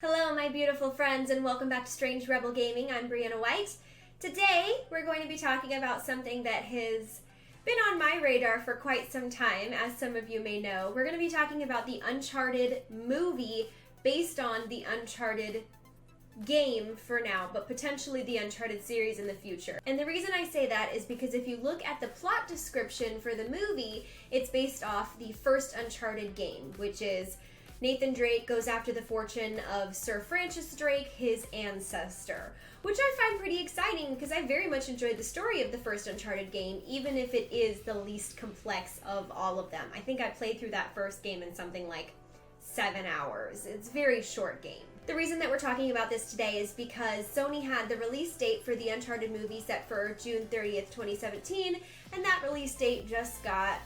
Hello, my beautiful friends, and welcome back to Strange Rebel Gaming. I'm Brianna White. Today, we're going to be talking about something that has been on my radar for quite some time, as some of you may know. We're going to be talking about the Uncharted movie based on the Uncharted game for now, but potentially the Uncharted series in the future. And the reason I say that is because if you look at the plot description for the movie, it's based off the first Uncharted game, which is Nathan Drake goes after the fortune of Sir Francis Drake, his ancestor, which I find pretty exciting because I very much enjoyed the story of the first Uncharted game, even if it is the least complex of all of them. I think I played through that first game in something like 7 hours. It's a very short game. The reason that we're talking about this today is because Sony had the release date for the Uncharted movie set for June 30th, 2017, and that release date just got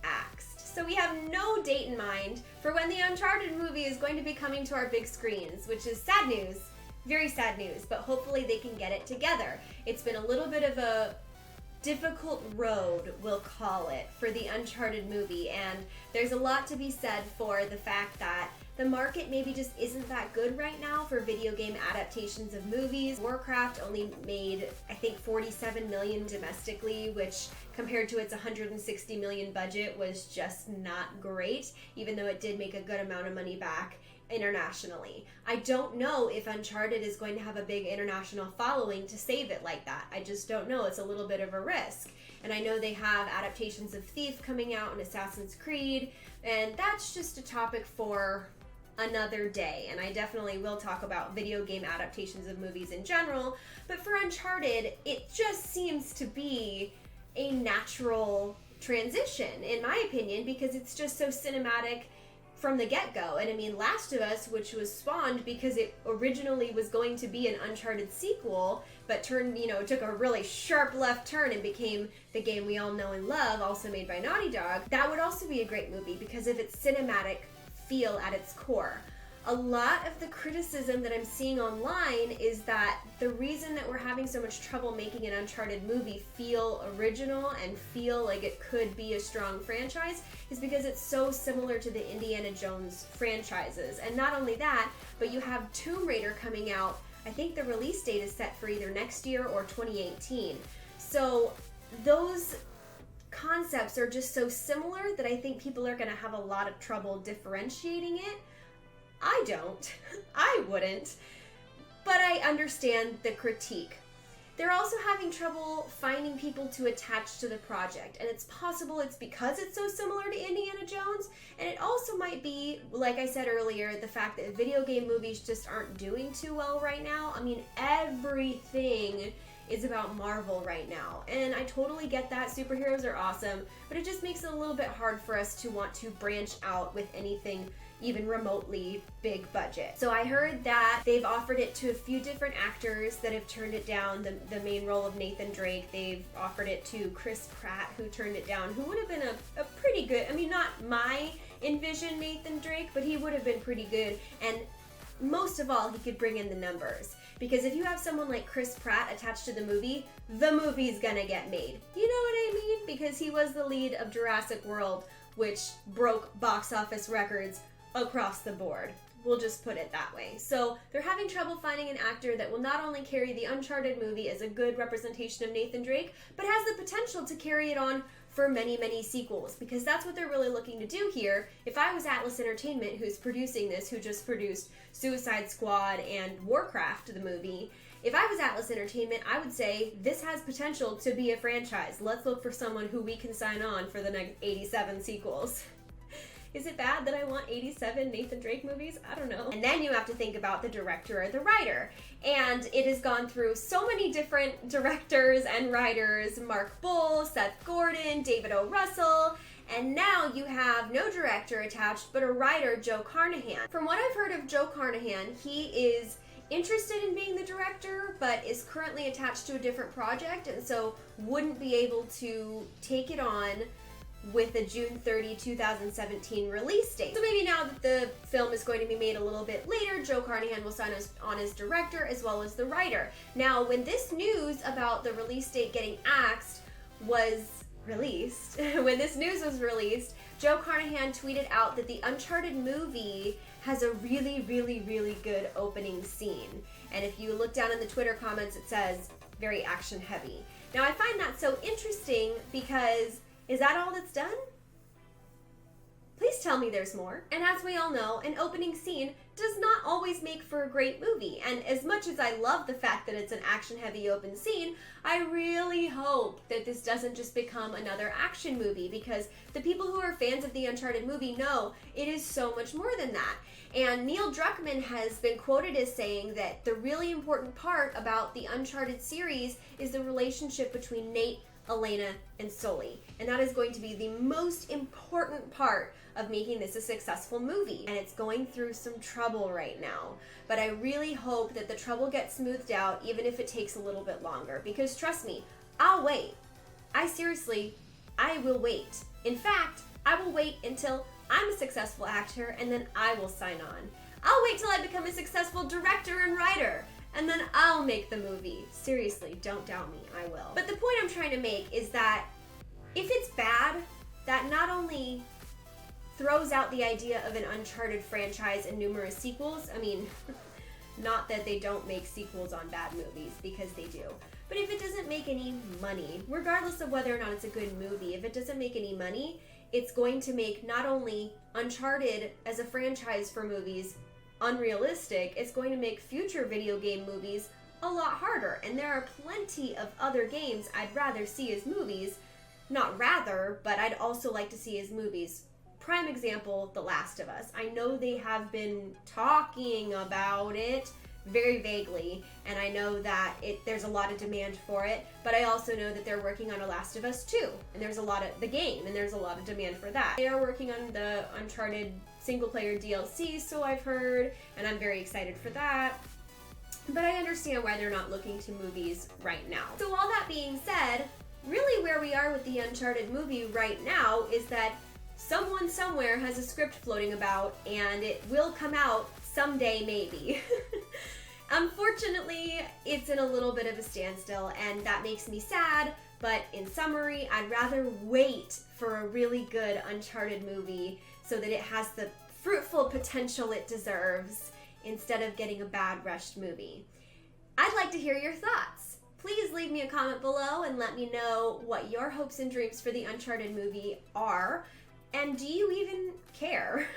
axed. So we have no date in mind for when the Uncharted movie is going to be coming to our big screens, which is sad news, very sad news, but hopefully they can get it together. It's been a little bit of a difficult road, we'll call it, for the Uncharted movie, and there's a lot to be said for the fact that the market maybe just isn't that good right now for video game adaptations of movies. Warcraft only made, I think, 47 million domestically, which compared to its 160 million budget was just not great, even though it did make a good amount of money back internationally. I don't know if Uncharted is going to have a big international following to save it like that. I just don't know. It's a little bit of a risk. And I know they have adaptations of Thief coming out and Assassin's Creed, and that's just a topic for another day, and I definitely will talk about video game adaptations of movies in general, but for Uncharted, it just seems to be a natural transition, in my opinion, because it's just so cinematic from the get-go. And I mean, Last of Us, which was spawned because it originally was going to be an Uncharted sequel, but took a really sharp left turn and became the game we all know and love, also made by Naughty Dog, that would also be a great movie because of its cinematic feel at its core. A lot of the criticism that I'm seeing online is that the reason that we're having so much trouble making an Uncharted movie feel original and feel like it could be a strong franchise is because it's so similar to the Indiana Jones franchises. And not only that, but you have Tomb Raider coming out. I think the release date is set for either next year or 2018. So those concepts are just so similar that I think people are going to have a lot of trouble differentiating it. I don't. I wouldn't. But I understand the critique. They're also having trouble finding people to attach to the project, and it's possible it's because it's so similar to Indiana Jones, and it also might be, like I said earlier, the fact that video game movies just aren't doing too well right now. I mean, everything is about Marvel right now, and I totally get that. Superheroes are awesome, but it just makes it a little bit hard for us to want to branch out with anything even remotely big budget. So I heard that they've offered it to a few different actors that have turned it down. The main role of Nathan Drake, they've offered it to Chris Pratt, who turned it down, who would have been a pretty good, I mean, not my envisioned Nathan Drake, but he would have been pretty good, and most of all, he could bring in the numbers. Because if you have someone like Chris Pratt attached to the movie's gonna get made. You know what I mean? Because he was the lead of Jurassic World, which broke box office records across the board. We'll just put it that way. So they're having trouble finding an actor that will not only carry the Uncharted movie as a good representation of Nathan Drake, but has the potential to carry it on for many, many sequels, because that's what they're really looking to do here. If I was Atlas Entertainment, who's producing this, who just produced Suicide Squad and Warcraft, the movie, if I was Atlas Entertainment, I would say, this has potential to be a franchise. Let's look for someone who we can sign on for the next 87 sequels. Is it bad that I want 87 Nathan Drake movies? I don't know. And then you have to think about the director or the writer. And it has gone through so many different directors and writers: Mark Bull, Seth Gordon, David O. Russell, and now you have no director attached, but a writer, Joe Carnahan. From what I've heard of Joe Carnahan, he is interested in being the director, but is currently attached to a different project, and so wouldn't be able to take it on with a June 30, 2017 release date. So maybe now that the film is going to be made a little bit later, Joe Carnahan will sign on as director as well as the writer. Now, when this news about the release date getting axed was released, when this news was released, Joe Carnahan tweeted out that the Uncharted movie has a really, really, really good opening scene. And if you look down in the Twitter comments, it says very action heavy. Now I find that so interesting because is that all that's done? Please tell me there's more. And as we all know, an opening scene does not always make for a great movie. And as much as I love the fact that it's an action-heavy open scene, I really hope that this doesn't just become another action movie, because the people who are fans of the Uncharted movie know it is so much more than that. And Neil Druckmann has been quoted as saying that the really important part about the Uncharted series is the relationship between Nate, Elena, and Sully. And that is going to be the most important part of making this a successful movie. And it's going through some trouble right now. But I really hope that the trouble gets smoothed out, even if it takes a little bit longer. Because trust me, I'll wait. I will wait. In fact, I will wait until I'm a successful actor, and then I will sign on. I'll wait till I become a successful director and writer, and then I'll make the movie. Seriously, don't doubt me, I will. But the point I'm trying to make is that if it's bad, that not only throws out the idea of an Uncharted franchise and numerous sequels. I mean, not that they don't make sequels on bad movies, because they do. But if it doesn't make any money, regardless of whether or not it's a good movie, if it doesn't make any money, it's going to make not only Uncharted as a franchise for movies unrealistic, it's going to make future video game movies a lot harder. And there are plenty of other games I'd rather see as movies. Not rather, but I'd also like to see as movies. Prime example, The Last of Us. I know they have been talking about it very vaguely, and I know that there's a lot of demand for it, but I also know that they're working on a Last of Us 2, and there's a lot of the game, and there's a lot of demand for that. They are working on the Uncharted single-player DLC, so I've heard, and I'm very excited for that. But I understand why they're not looking to movies right now. So all that being said, really where we are with the Uncharted movie right now is that someone somewhere has a script floating about, and it will come out someday maybe. Unfortunately, it's in a little bit of a standstill, and that makes me sad, but in summary, I'd rather wait for a really good Uncharted movie so that it has the fruitful potential it deserves instead of getting a bad rushed movie. I'd like to hear your thoughts. Please leave me a comment below and let me know what your hopes and dreams for the Uncharted movie are. And do you even care?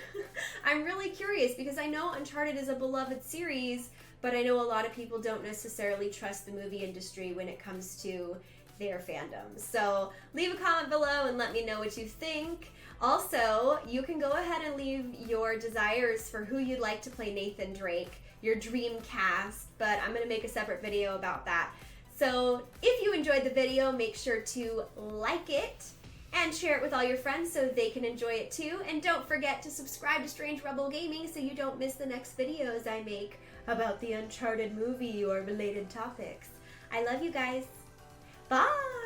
I'm really curious because I know Uncharted is a beloved series, but I know a lot of people don't necessarily trust the movie industry when it comes to their fandom. So leave a comment below and let me know what you think. Also, you can go ahead and leave your desires for who you'd like to play Nathan Drake, your dream cast, but I'm going to make a separate video about that. So if you enjoyed the video, make sure to like it and share it with all your friends so they can enjoy it too. And don't forget to subscribe to Strange Rebel Gaming so you don't miss the next videos I make about the Uncharted movie or related topics. I love you guys. Bye!